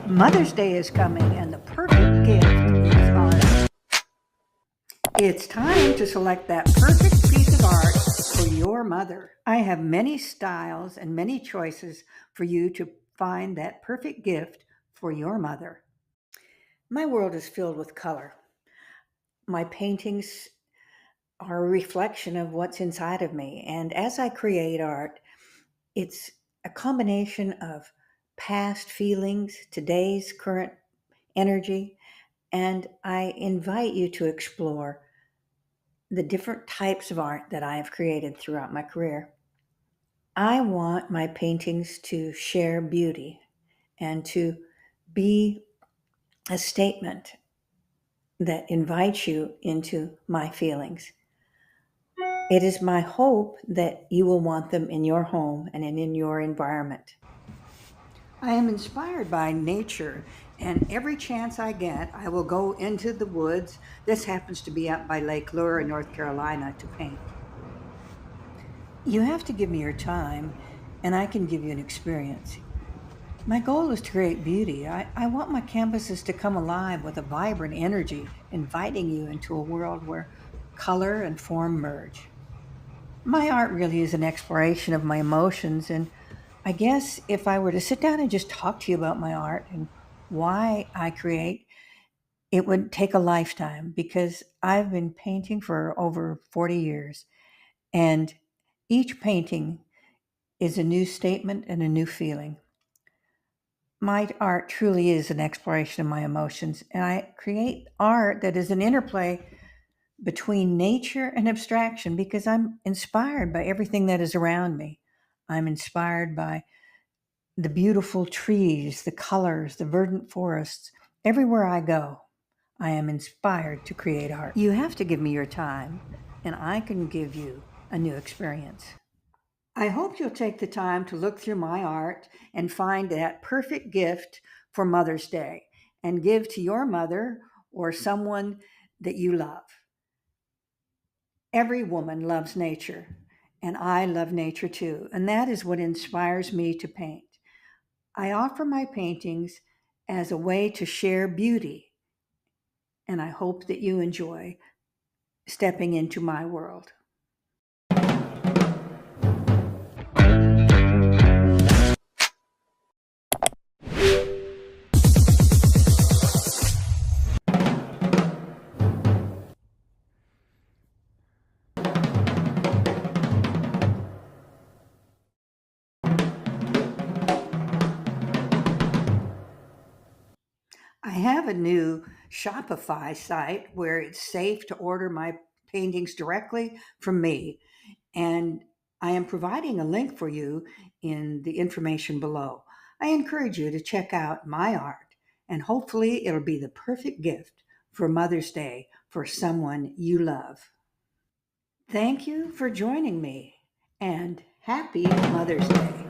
Mother's Day is coming, and the perfect gift is art. It's time to select that perfect piece of art for your mother. I have many styles and many choices for you to find that perfect gift for your mother. My world is filled with color. My paintings are a reflection of what's inside of me, and as I create art, it's a combination of past feelings, today's current energy, and I invite you to explore the different types of art that I have created throughout my career. I want my paintings to share beauty and to be a statement that invites you into my feelings. It is my hope that you will want them in your home and in your environment. I am inspired by nature, and every chance I get, I will go into the woods. This happens to be up by Lake Lure in North Carolina to paint. You have to give me your time, and I can give you an experience. My goal is to create beauty. I want my canvases to come alive with a vibrant energy, inviting you into a world where color and form merge. My art really is an exploration of my emotions, and I guess if I were to sit down and just talk to you about my art and why I create, it would take a lifetime because I've been painting for over 40 years, and each painting is a new statement and a new feeling. My art truly is an exploration of my emotions, and I create art that is an interplay between nature and abstraction because I'm inspired by everything that is around me. I'm inspired by the beautiful trees, the colors, the verdant forests. Everywhere I go, I am inspired to create art. You have to give me your time, and I can give you a new experience. I hope you'll take the time to look through my art and find that perfect gift for Mother's Day and give to your mother or someone that you love. Every woman loves nature, and I love nature too, and that is what inspires me to paint. I offer my paintings as a way to share beauty, and I hope that you enjoy stepping into my world. I have a new Shopify site where it's safe to order my paintings directly from me, and I am providing a link for you in the information below. I encourage you to check out my art, and hopefully, it'll be the perfect gift for Mother's Day for someone you love. Thank you for joining me, and happy Mother's Day.